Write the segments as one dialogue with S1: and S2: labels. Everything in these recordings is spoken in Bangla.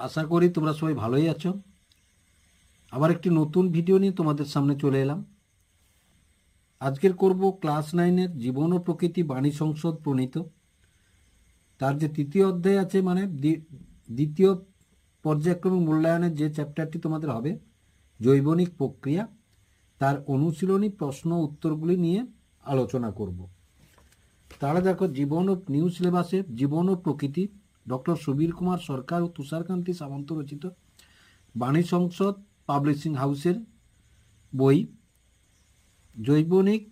S1: আশা করি তোমরা সবাই ভালোই আছো। আবার একটি নতুন ভিডিও নিয়ে তোমাদের সামনে চলে এলাম। আজকের করব ক্লাস 9-এর জীবন ও প্রকৃতি বাণী সংসদ প্রণীত, তার যে তৃতীয় অধ্যায় আছে, মানে দ্বিতীয় পর্যায়ক্রমিক মূল্যায়নের যে চ্যাপ্টারটি তোমাদের হবে, জৈবনিক প্রক্রিয়া, তার অনুশীলনী প্রশ্ন উত্তরগুলি নিয়ে আলোচনা করব। তাহলে দেখো, জীবন ও নিউ সিলেবাসে জীবন ও প্রকৃতি, ডক্টর সুবীর কুমার সরকার ও তুষারকান্তি সামন্ত রচিত, বাণী সংসদ পাবলিশিং হাউসের বই, জৈবনিক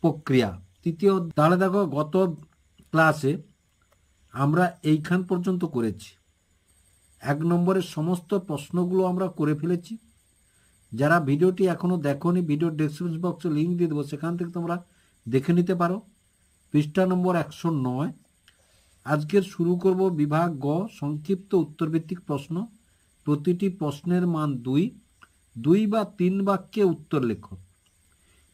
S1: প্রক্রিয়া তৃতীয়। তাহলে দেখো, গত ক্লাসে আমরা এইখান পর্যন্ত করেছি। 1 নম্বরের সমস্ত প্রশ্নগুলো আমরা করে ফেলেছি। যারা ভিডিওটি এখনও দেখোনি, ভিডিওর ডেসক্রিপশন বক্সে লিঙ্ক দিয়ে দেবো, সেখান থেকে তোমরা দেখে নিতে পারো। পৃষ্ঠা নম্বর 109। আজকের শুরু করব বিভাগ গ, সংক্ষিপ্ত উত্তরভিত্তিক প্রশ্ন। প্রতিটি প্রশ্নের মান 2 বা 3 বাক্যে উত্তর লেখো।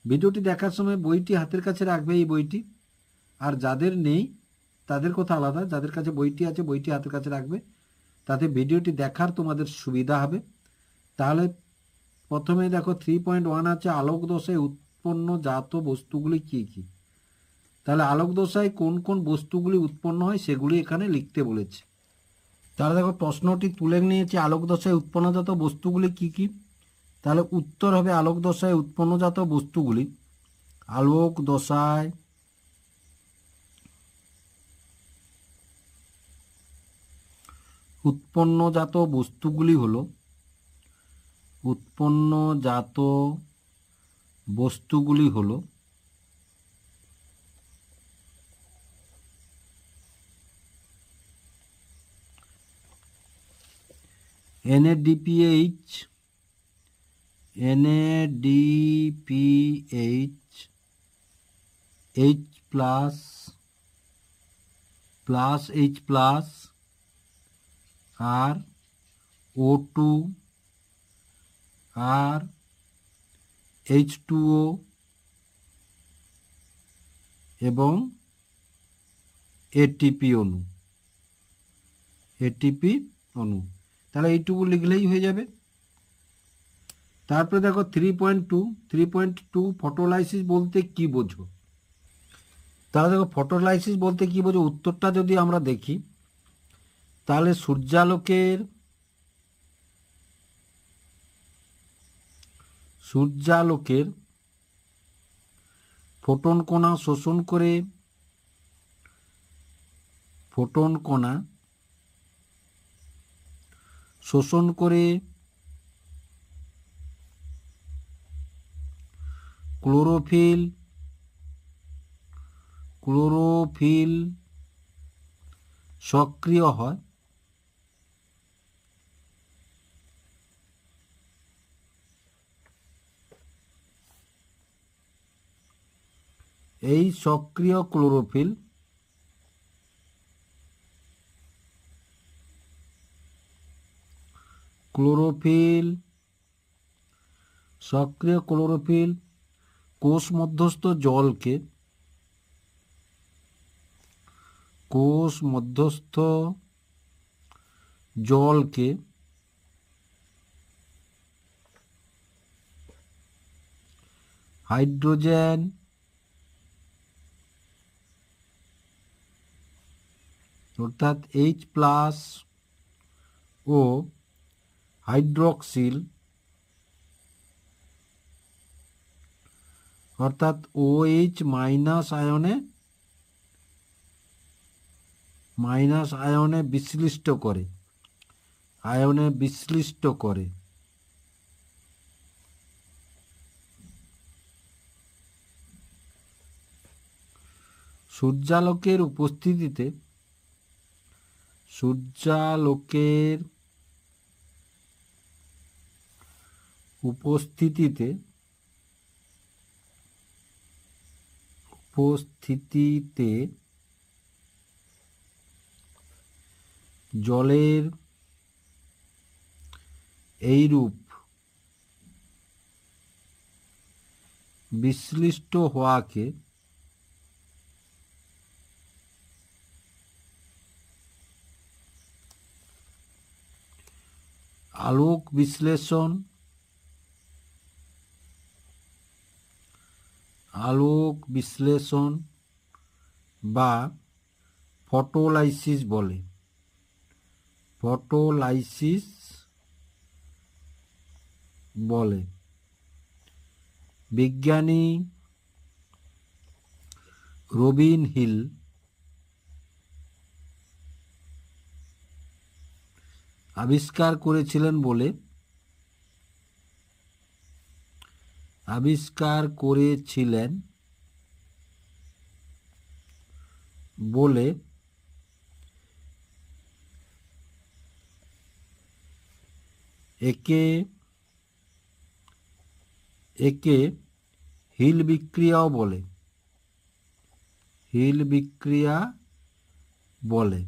S1: ভিডিওটি দেখার সময় বইটি হাতের কাছে রাখবে, এই বইটি। আর যাদের নেই তাদের কথা আলাদা, যাদের কাছে বইটি আছে বইটি হাতের কাছে রাখবে, তাতে ভিডিওটি দেখার তোমাদের সুবিধা হবে। তাহলে প্রথমে দেখো 3.1 আছে, আলোক দশায় উৎপন্ন জাত বস্তুগুলি কি কি। তাহলে আলোক দশায় কোন কোন বস্তুগুলি উৎপন্ন হয় সেগুলি এখানে লিখতে বলেছে। তাহলে দেখো, প্রশ্নটি তুলে নিয়েছে আলোক দশায় উৎপন্নজাত বস্তুগুলি কি কি। তাহলে উত্তর হবে আলোক দশায় উৎপন্নজাত বস্তুগুলি। আলোক দশায় উৎপন্নজাত বস্তুগুলি হলো NADPH, H plus H plus, আর O2, আর H2O এবং ATP অণু। তাহলে এইটুকু লিখলেই হয়ে যাবে। তারপরে দেখো 3.2 ফটোলাইসিস বলতে কি বোঝো। তাহলে দেখো, ফটোলাইসিস বলতে কি বোঝো, উত্তরটা যদি আমরা দেখি, তাহলে সূর্যালোকের ফোটন কণা শোষণ করে ক্লোরোফিল সক্রিয় হয়। এই সক্রিয় ক্লোরোফিল কোষ মধ্যস্থ জলকে হাইড্রোজেন অর্থাৎ H প্লাস ও হাইড্রক্সিল অর্থাৎ OH মাইনাস আয়নে বিশ্লিষ্ট করে। সূর্যালোকের উপস্থিতিতে জলের এইরূপ বিশ্লিষ্ট হওয়াকে আলোক বিশ্লেষণ, আলোক বিশ্লেষণ বা ফটোলাইসিস বলে, ফটোলাইসিস বলে। বিজ্ঞানী রবিন হিল আবিষ্কার করেছিলেন বলে একে হিল বিক্রিয়াও বলে, হিল বিক্রিয়া বলে।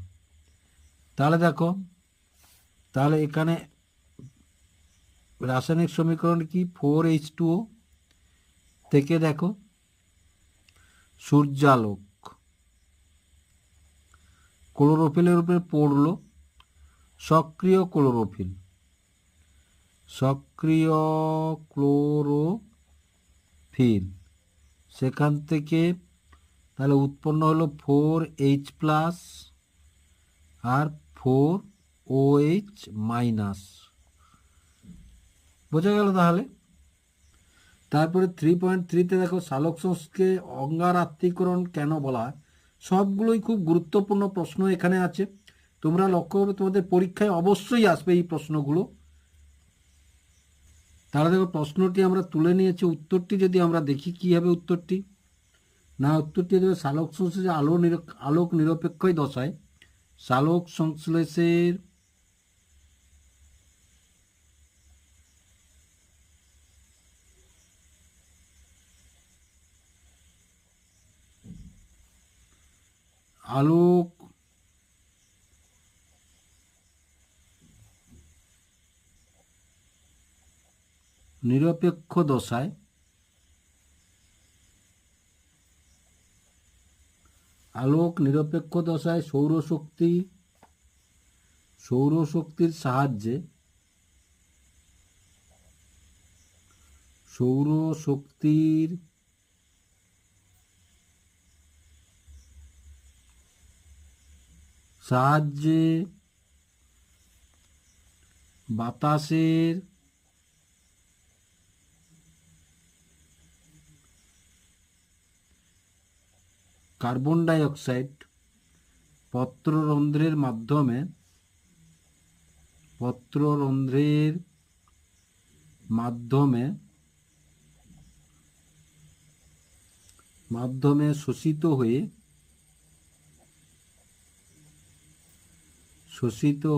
S1: তাহলে দেখো, তাহলে এখানে রাসায়নিক সমীকরণ কি? 4H2O থেকে দেখো সূর্যালোক ক্লোরোফিলের উপরে পড়লো, সক্রিয় ক্লোরোফিল, সক্রিয় ক্লোরোফিল, সেখান থেকে তাহলে উৎপন্ন হলো 4H+ আর 4OH-। বোঝা গেল তাহলে? তারপরে 3.3-তে দেখো সালোকসংশ্লেষকে অঙ্গারাত্মীকরণ কেন বলা হয়। সবগুলোই খুব গুরুত্বপূর্ণ প্রশ্ন এখানে আছে, তোমরা লক্ষ্য করবে তোমাদের পরীক্ষায় অবশ্যই আসবে এই প্রশ্নগুলো। তাহলে দেখো প্রশ্নটি আমরা তুলে নিয়েছি, উত্তরটি যদি আমরা দেখি কি হবে উত্তরটি, না উত্তরটি দেবে সালোক সংশ্লেষে আলোক নিরপেক্ষ দশায় সালোক সংশ্লেষের আলোক নিরপেক্ষ দশায় সৌরশক্তির সাহায্যে বাতাসের কার্বন ডাই অক্সাইড পত্ররন্ধ্রের মাধ্যমে শোষিত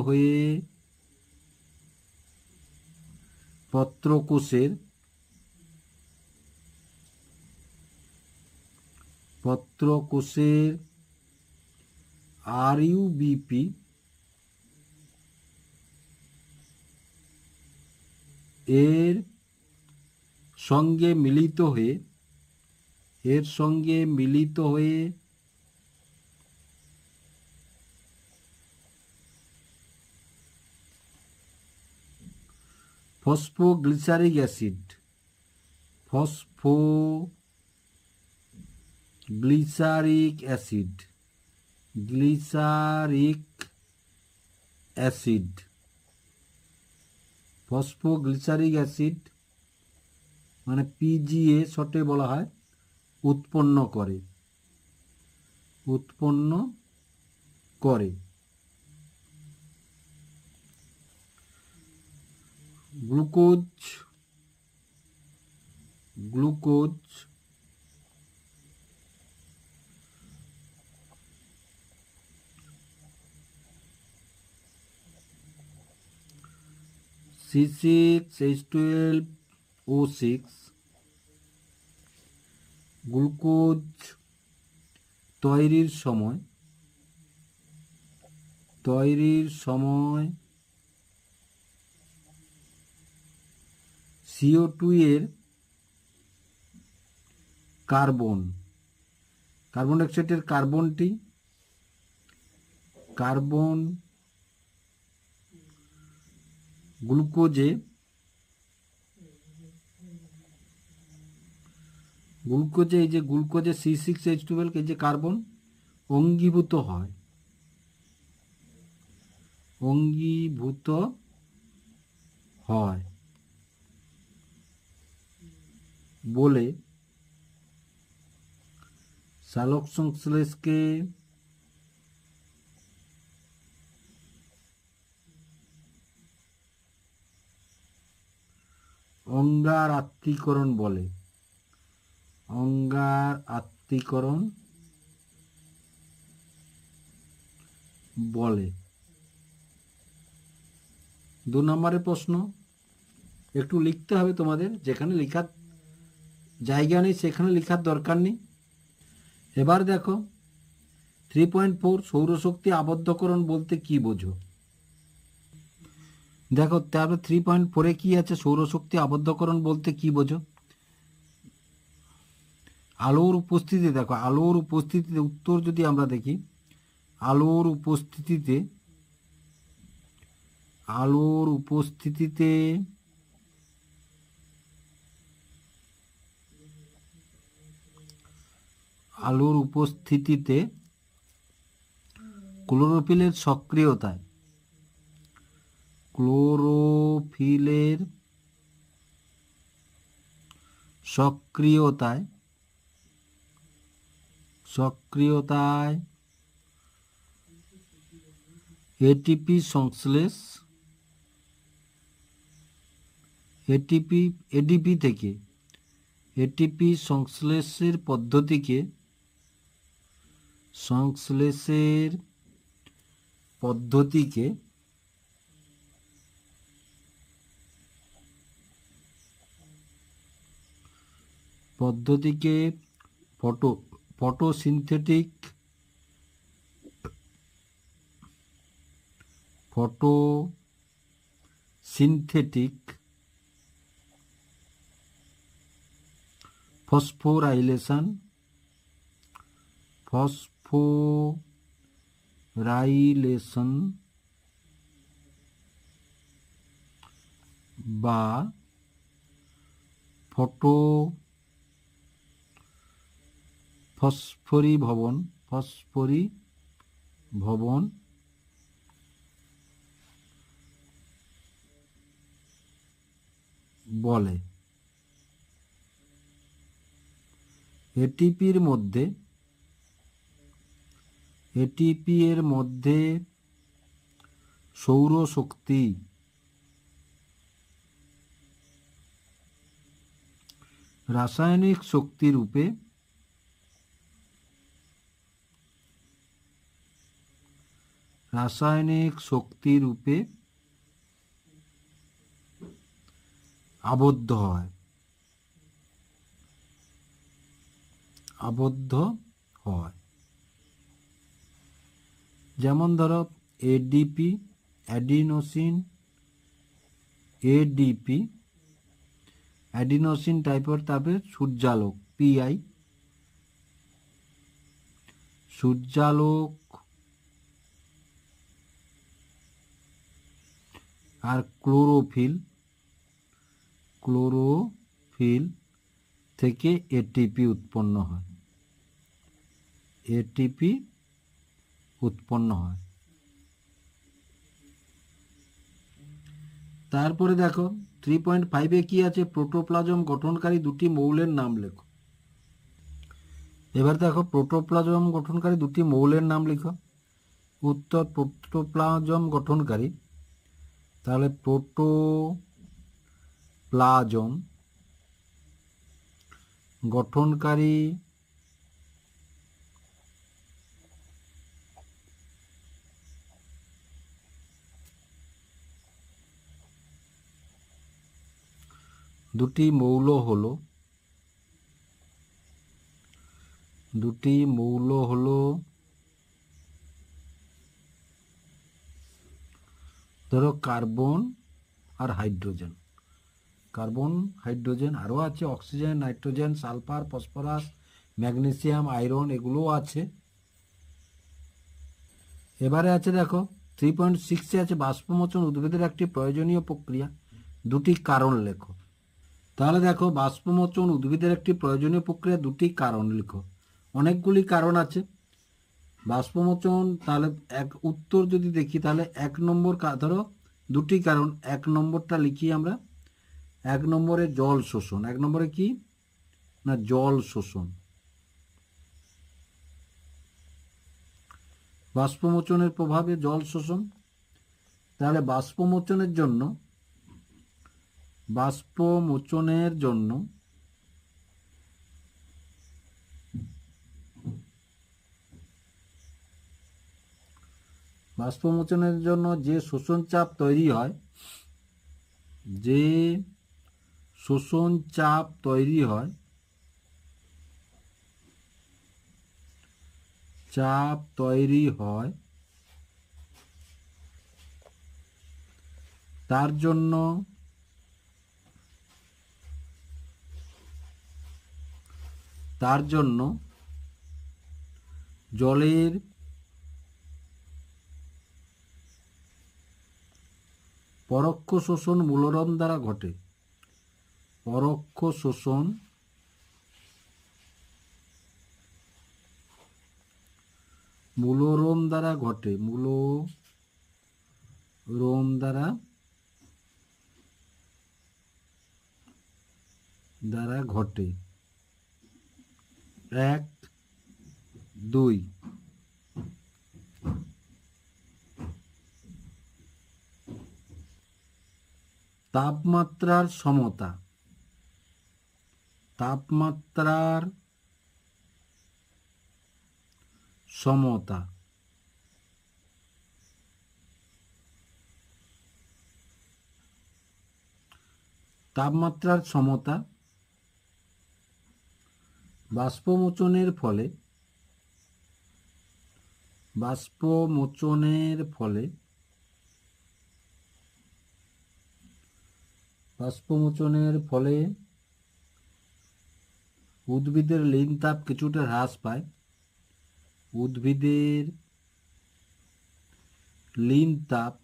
S1: হয়ে পত্রকোষের RUBP এর সঙ্গে মিলিত হয়ে ফসফোগ্লিসারিক অ্যাসিড মানে PGA শর্টে বলা হয়, উৎপন্ন করে। গ্লুকোজ C6H12O6 গ্লুকোজ তৈরির সময় CO2 এর কার্বন ডাইঅক্সাইডের কার্বন গ্লুকোজে এই যে গ্লুকোজে C6H12 এই যে কার্বন অঙ্গীভূত হয় বলে সালোক সংশ্লেষকে অঙ্গার আত্তীকরণ বলে। 2 নম্বরের প্রশ্ন, একটু লিখতে হবে তোমাদের, যেখানে লেখার জায়গা নেই সেখানে লেখার দরকার নেই। এবার দেখো 3.4 সৌরশক্তি আবদ্ধকরণ বলতে কি বোঝো? দেখো তারপর 3.4 কি আছে? সৌরশক্তি আবদ্ধকরণ বলতে কি বোঝো? আলোর উপস্থিতিতে, দেখো আলোর উপস্থিতিতে, উত্তর যদি আমরা দেখি, আলোর উপস্থিতিতে ক্লোরোফিলের সক্রিয়তায় এটিপি সংশ্লেষের পদ্ধতিকে ফটোসিনথেটিক ফসফোরাইলেশন বা ফসফরিভবন বলে। এটিপি এর মধ্যে সৌরশক্তি রাসায়নিক শক্তি রূপে আবদ্ধ হয়। যেমন ধরো এডিপি, অ্যাডিনোসিন টাইপের, তারপরে সূর্যালোক পিআই, আর ক্লোরোফিল থেকে এটিপি উৎপন্ন হয়। তারপরে দেখো 3.5 কি আছে? প্রোটোপ্লাজম গঠনকারী দুটি মৌলের নাম লেখো। এবার দেখো প্রোটোপ্লাজম গঠনকারী দুটি মৌলের নাম লেখো। উত্তর, প্রোটোপ্লাজম গঠনকারী, তাহলে প্রোটোপ্লাজম গঠনকারী দুটি মৌল হলো ধরো কার্বন আর হাইড্রোজেন। আরও আছে oxygen, nitrogen, sulphur, phosphorus, magnesium, iron, এগুলোও আছে। এবারে আছে দেখো 3.6 আছে বাষ্পমোচন উদ্ভিদের একটি প্রয়োজনীয় প্রক্রিয়া, দুটি কারণ লেখো। তাহলে দেখো, বাষ্পমোচন উদ্ভিদের একটি প্রয়োজনীয় প্রক্রিয়া, দুটি কারণ লিখো। অনেকগুলি কারণ আছে বাষ্পমোচন। তাহলে উত্তর যদি দেখি তাহলে 1 নম্বর ধরো দুটি কারণ, 1 নম্বরটা লিখি আমরা। 1 নম্বরে জল শোষণ। 1 নম্বরে কি না, জল শোষণ। বাষ্পমোচনের প্রভাবে জল শোষণ। তাহলে বাষ্পমোচনের জন্য যে শোষণ চাপ তৈরি হয়, তার জন্য জলের পরোক্ষ শোষণ মূলরম দ্বারা ঘটে। পরোক্ষ শোষণ মূলরম দ্বারা ঘটে। মূলরম দ্বারা ঘটে। 1, 2। তাপমাত্রার সমতা। তাপমাত্রার সমতা বাষ্পমোচনের ফলে উদ্ভিদের লীন তাপ কিছুটা হ্রাস পায়। উদ্ভিদের লীন তাপ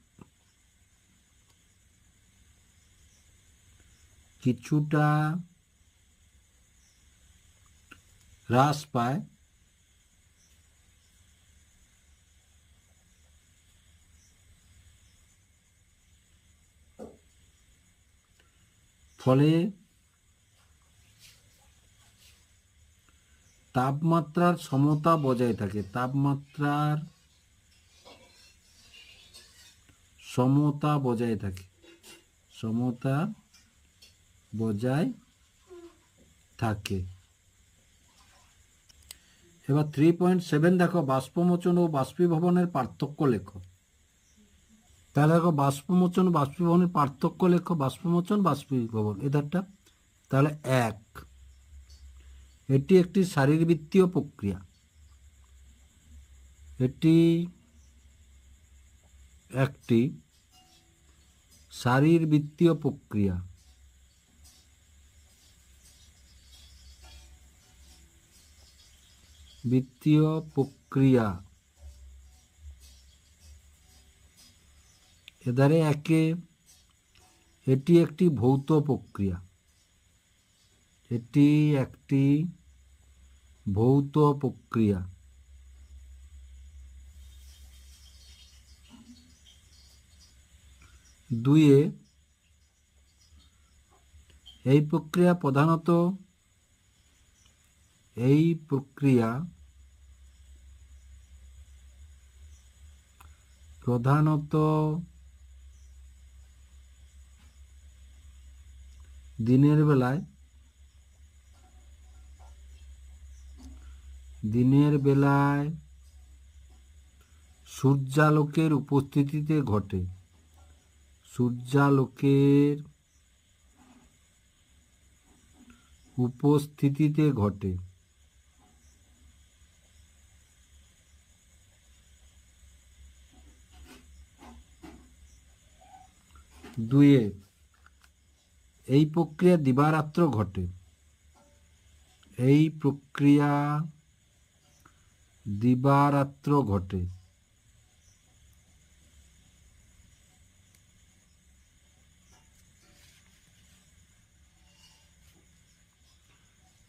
S1: কিছুটা হ্রাস পায়। ফলে তাপমাত্রার সমতা বজায় থাকে। সমতা বজায় থাকে। এবার 3.7 দেখো, বাষ্পমোচন ও বাষ্পীভবনের পার্থক্য লেখো। তাহলে দেখো, বাষ্পমোচন বাষ্পীভবনের পার্থক্য লেখো। বাষ্পমোচন বাষ্পীভবন এধারটা। তাহলে 1, এটি একটি শারীরবৃত্তীয় প্রক্রিয়া। এটি একটি শারীরবৃত্তীয় প্রক্রিয়া। এধারে 1, এটি একটি ভৌত প্রক্রিয়া। এটি একটি ভৌত প্রক্রিয়া। 2, এই প্রক্রিয়া প্রধানত দিনের বেলায় সূর্যালোকের উপস্থিতিতে ঘটে। সূর্যালোকের উপস্থিতিতে ঘটে। 2, এই প্রক্রিয়া দিবারাত্র ঘটে। এই প্রক্রিয়া দিবারাত্র ঘটে।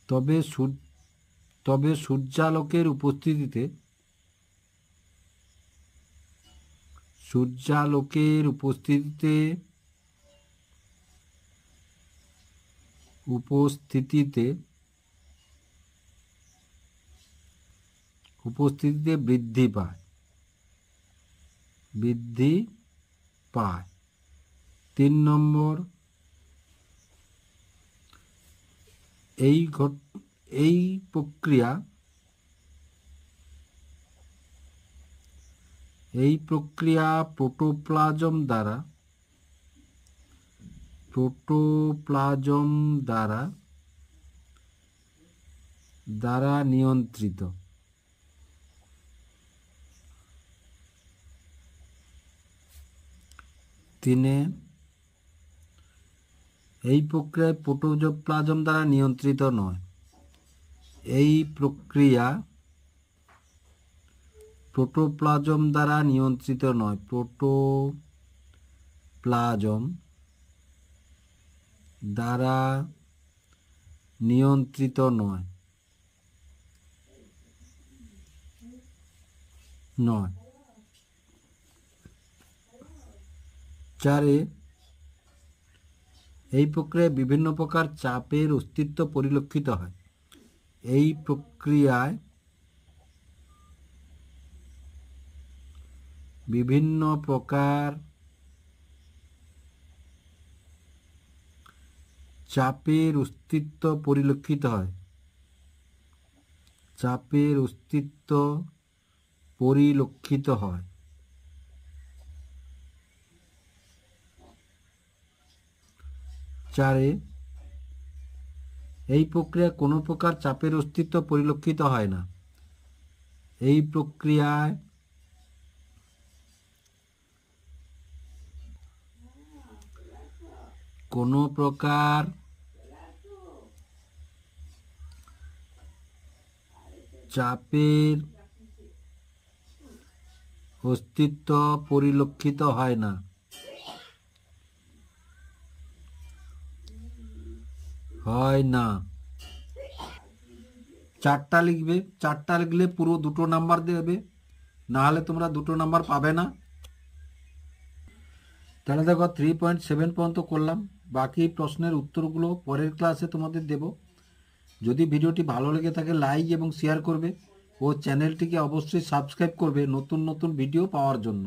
S1: তবে তবে সূর্যালোকের উপস্থিতিতে বৃদ্ধি পায়। 3 নম্বর, এই প্রক্রিয়া প্রোটোপ্লাজম দ্বারা নিয়ন্ত্রিত। এই প্রক্রিয়ায় প্রোটোপ্লাজম দ্বারা নিয়ন্ত্রিত নয়। এই প্রক্রিয়া প্রোটোপ্লাজম দ্বারা নিয়ন্ত্রিত নয়। প্রোটোপ্লাজম দ্বারা নিয়ন্ত্রিত নয়। 4, এই প্রক্রিয়ায় বিভিন্ন প্রকার চাপের অস্তিত্ব পরিলক্ষিত হয়। এই প্রক্রিয়ায় বিভিন্ন প্রকার চাপের অস্তিত্ব পরিলক্ষিত হয়। 4, এই প্রক্রিয়ায় কোনো প্রকার চাপের অস্তিত্ব পরিলক্ষিত হয় না। এই প্রক্রিয়ায় কোনো প্রকার চাপের অস্তিত্ব পরিলক্ষিত হয় না। চারটা লিখবে। 4টা লিখলে পুরো 2 নাম্বার দেবে, না হলে তোমরা 2 নাম্বার পাবে না। তাহলে দেখো 3.7 পর্যন্ত করলাম। বাকি প্রশ্নের উত্তরগুলো পরের ক্লাসে তোমাদের দেব। যদি ভিডিওটি ভালো লেগে থাকে লাইক এবং শেয়ার করবে ও চ্যানেলটিকে অবশ্যই সাবস্ক্রাইব করবে নতুন নতুন ভিডিও পাওয়ার জন্য।